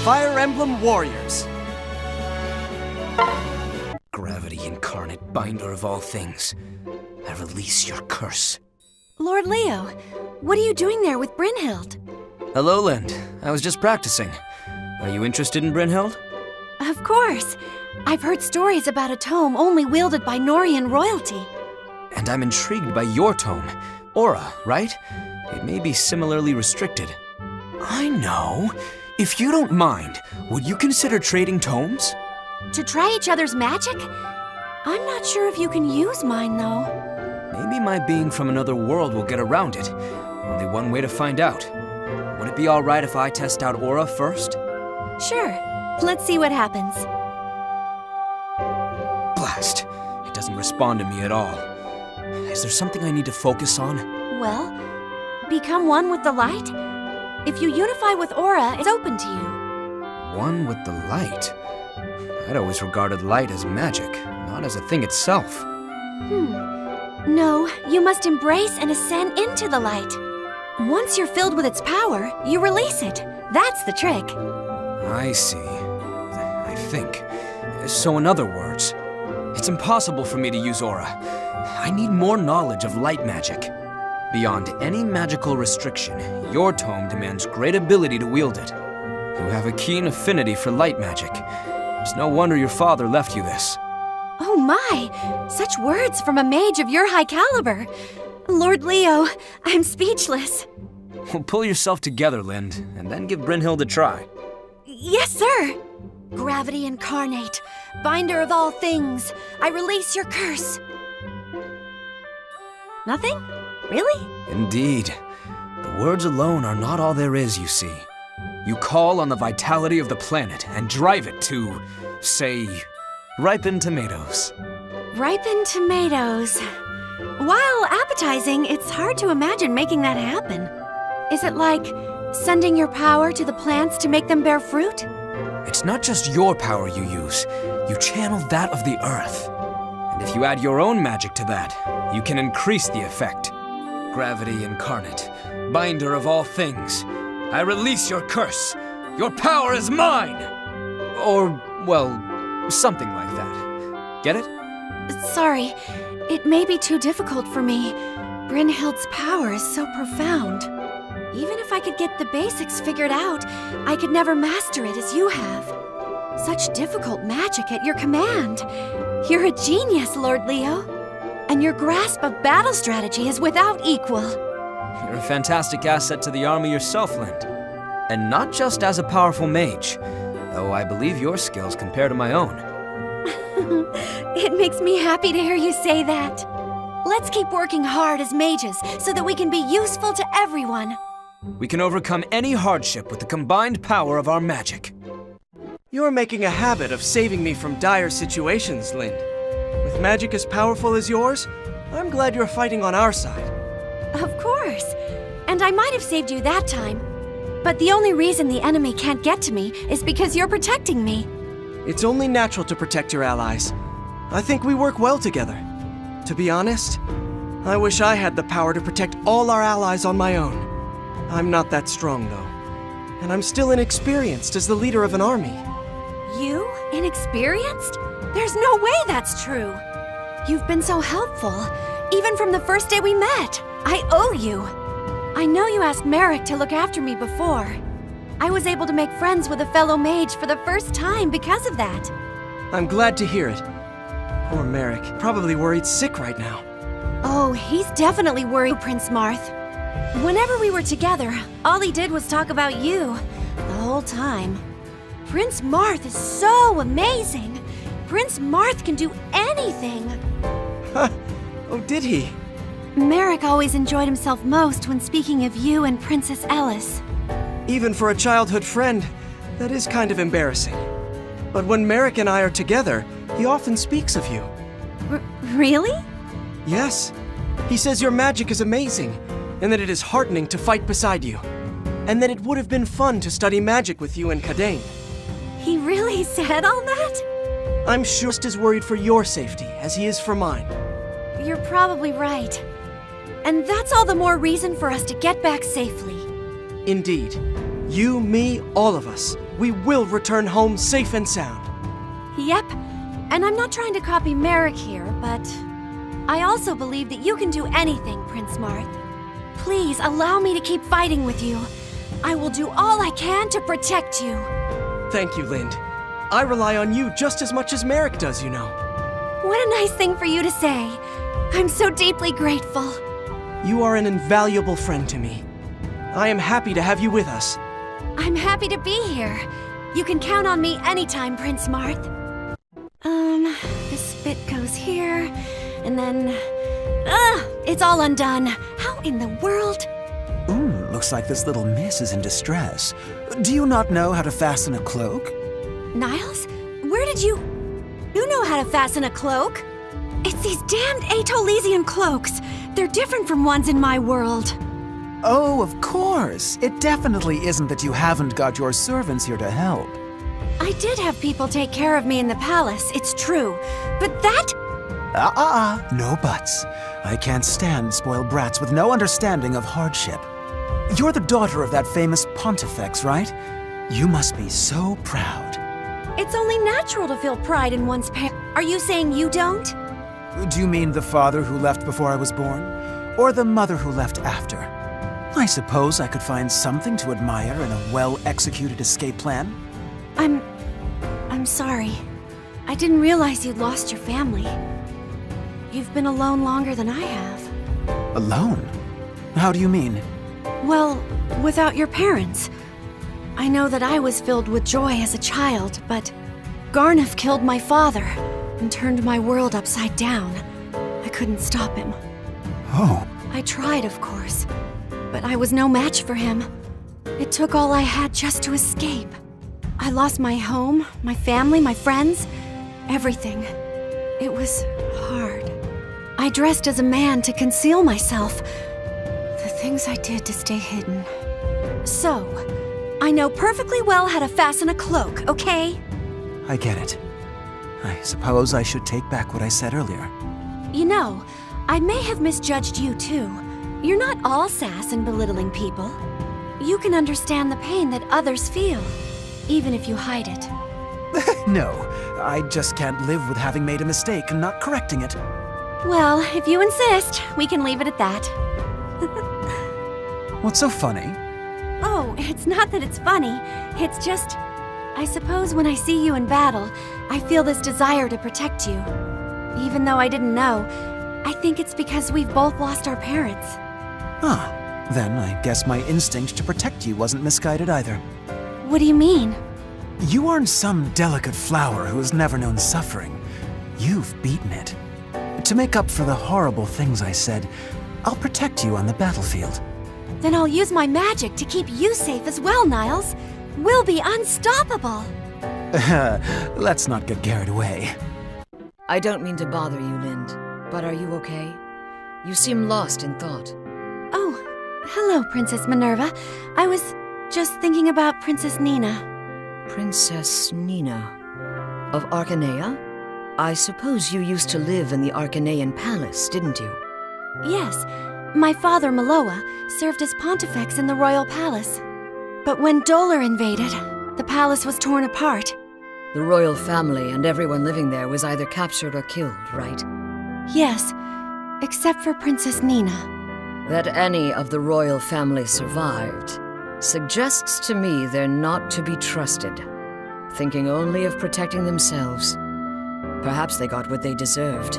Fire Emblem warriors. Gravity incarnate, binder of all things, I release your curse. Lord Leo, what are you doing there with Brynhild? Hello, Linde. I was just practicing. Are you interested in Brynhild? Of course. I've heard stories about a tome only wielded by Norian royalty. And I'm intrigued by your tome. Aura, right? It may be similarly restricted. I know. If you don't mind, would you consider trading tomes? To try each other's magic? I'm not sure if you can use mine, though. Maybe my being from another world will get around it. Only one way to find out. Would it be alright if I test out Aura first? Sure. Let's see what happens. Blast! It doesn't respond to me at all. Is there something I need to focus on? Well, become one with the light? If you unify with Aura, it's open to you. One with the light? I'd always regarded light as magic, not as a thing itself. No, you must embrace and ascend into the light. Once you're filled with its power, you release it. That's the trick. I see. I think. So in other words, it's impossible for me to use Aura. I need more knowledge of light magic. Beyond any magical restriction, your tome demands great ability to wield it. You have a keen affinity for light magic. It's no wonder your father left you this. Oh my! Such words from a mage of your high caliber! Lord Leo, I'm speechless. Well, pull yourself together, Linde, and then give Brynhild a try. Yes, sir! Gravity incarnate, binder of all things, I release your curse. Nothing? Really? Indeed. The words alone are not all there is, you see. You call on the vitality of the planet and drive it to, say, ripen tomatoes. Ripen tomatoes. While appetizing, it's hard to imagine making that happen. Is it like sending your power to the plants to make them bear fruit? It's not just your power you use. You channel that of the earth. And if you add your own magic to that, you can increase the effect. Gravity incarnate, binder of all things, I release your curse. Your power is mine! Or, well, something like that. Get it? Sorry, it may be too difficult for me. Brynhild's power is so profound. Even if I could get the basics figured out, I could never master it as you have. Such difficult magic at your command. You're a genius, Lord Leo. And your grasp of battle strategy is without equal. You're a fantastic asset to the army yourself, Linde. And not just as a powerful mage, though I believe your skills compare to my own. It makes me happy to hear you say that. Let's keep working hard as mages so that we can be useful to everyone. We can overcome any hardship with the combined power of our magic. You're making a habit of saving me from dire situations, Linde. With magic as powerful as yours, I'm glad you're fighting on our side. Of course. And I might have saved you that time. But the only reason the enemy can't get to me is because you're protecting me. It's only natural to protect your allies. I think we work well together. To be honest, I wish I had the power to protect all our allies on my own. I'm not that strong, though. And I'm still inexperienced as the leader of an army. You? Inexperienced? There's no way that's true. You've been so helpful, even from the first day we met. I owe you. I know you asked Merrick to look after me before. I was able to make friends with a fellow mage for the first time because of that. I'm glad to hear it. Poor Merrick, probably worried sick right now. Oh, he's definitely worried, Prince Marth. Whenever we were together, all he did was talk about you, the whole time. Prince Marth is so amazing! Prince Marth can do anything! Oh, did he? Merrick always enjoyed himself most when speaking of you and Princess Ellis. Even for a childhood friend, that is kind of embarrassing. But when Merrick and I are together, he often speaks of you. Really? Yes. He says your magic is amazing, and that it is heartening to fight beside you. And that it would have been fun to study magic with you in Kadain. He really said all that? I'm sure just as worried for your safety as he is for mine. You're probably right. And that's all the more reason for us to get back safely. Indeed. You, me, all of us. We will return home safe and sound. Yep, and I'm not trying to copy Merrick here, but I also believe that you can do anything, Prince Marth. Please allow me to keep fighting with you. I will do all I can to protect you. Thank you, Linde. I rely on you just as much as Merrick does, you know. What a nice thing for you to say. I'm so deeply grateful. You are an invaluable friend to me. I am happy to have you with us. I'm happy to be here. You can count on me anytime, Prince Marth. This bit goes here, and then... it's all undone. How in the world? Looks like this little miss is in distress. Do you not know how to fasten a cloak? Niles? Where did you... You know how to fasten a cloak? It's these damned Atolesian cloaks. They're different from ones in my world. Oh, of course. It definitely isn't that you haven't got your servants here to help. I did have people take care of me in the palace, it's true. But that... No buts. I can't stand spoiled brats with no understanding of hardship. You're the daughter of that famous pontifex, right? You must be so proud. It's only natural to feel pride in one's parents. Are you saying you don't? Do you mean the father who left before I was born? Or the mother who left after? I suppose I could find something to admire in a well-executed escape plan. I'm sorry. I didn't realize you'd lost your family. You've been alone longer than I have. Alone? How do you mean? Well, without your parents. I know that I was filled with joy as a child, but Garneth killed my father and turned my world upside down. I couldn't stop him. Oh. I tried, of course, but I was no match for him. It took all I had just to escape. I lost my home, my family, my friends, everything. It was hard. I dressed as a man to conceal myself. The things I did to stay hidden. So, I know perfectly well how to fasten a cloak, okay? I get it. I suppose I should take back what I said earlier. You know, I may have misjudged you too. You're not all sass and belittling people. You can understand the pain that others feel, even if you hide it. No, I just can't live with having made a mistake and not correcting it. Well, if you insist, we can leave it at that. What's so funny? Oh, it's not that it's funny. It's just... I suppose when I see you in battle, I feel this desire to protect you. Even though I didn't know, I think it's because we've both lost our parents. Then I guess my instinct to protect you wasn't misguided either. What do you mean? You aren't some delicate flower who has never known suffering. You've beaten it. To make up for the horrible things I said, I'll protect you on the battlefield. Then I'll use my magic to keep you safe as well, Niles. We'll be unstoppable. Let's not get carried away. I don't mean to bother you, Linde, but are you okay? You seem lost in thought. Oh, hello, Princess Minerva. I was just thinking about Princess Nina. Princess Nina of Arcanea? I suppose you used to live in the Arcanean Palace, didn't you? Yes, my father, Maloa, served as pontifex in the royal palace. But when Dolar invaded, the palace was torn apart. The royal family and everyone living there was either captured or killed, right? Yes, except for Princess Nina. That any of the royal family survived suggests to me they're not to be trusted, thinking only of protecting themselves. Perhaps they got what they deserved.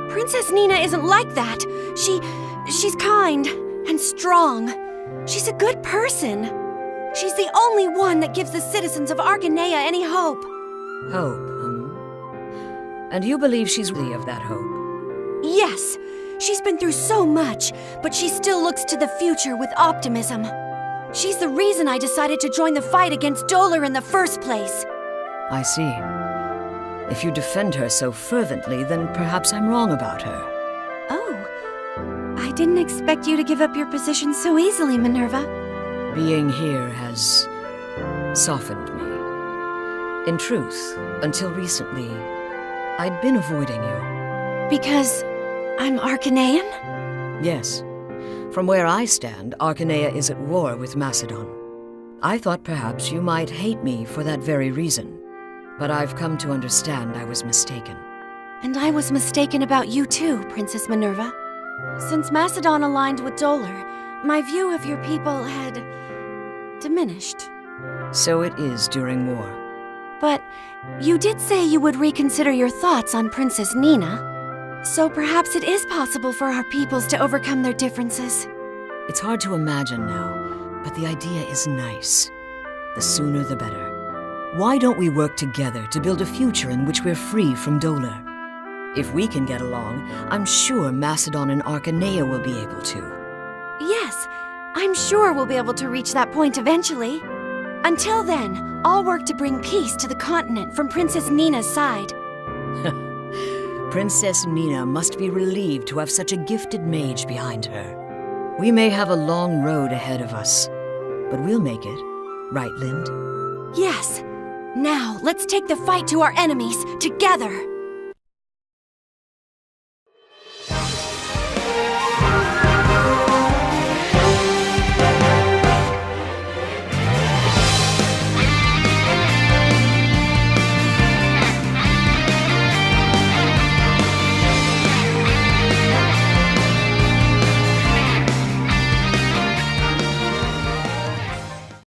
Princess Nina isn't like that. She's kind and strong. She's a good person. She's the only one that gives the citizens of Arcanea any hope. Hope, And you believe she's worthy of that hope? Yes. She's been through so much, but she still looks to the future with optimism. She's the reason I decided to join the fight against Dolar in the first place. I see. If you defend her so fervently, then perhaps I'm wrong about her. Oh. I didn't expect you to give up your position so easily, Minerva. Being here has softened me. In truth, until recently, I'd been avoiding you. Because I'm Arcanean? Yes. From where I stand, Arcanea is at war with Macedon. I thought perhaps you might hate me for that very reason. But I've come to understand I was mistaken. And I was mistaken about you too, Princess Minerva. Since Macedon aligned with Dolar, my view of your people had diminished. So it is during war. But you did say you would reconsider your thoughts on Princess Nina. So perhaps it is possible for our peoples to overcome their differences. It's hard to imagine now, but the idea is nice. The sooner the better. Why don't we work together to build a future in which we're free from Dolar? If we can get along, I'm sure Macedon and Arcanea will be able to. Yes, I'm sure we'll be able to reach that point eventually. Until then, I'll work to bring peace to the continent from Princess Nina's side. Princess Nina must be relieved to have such a gifted mage behind her. We may have a long road ahead of us, but we'll make it. Right, Linde? Yes. Now, let's take the fight to our enemies, together!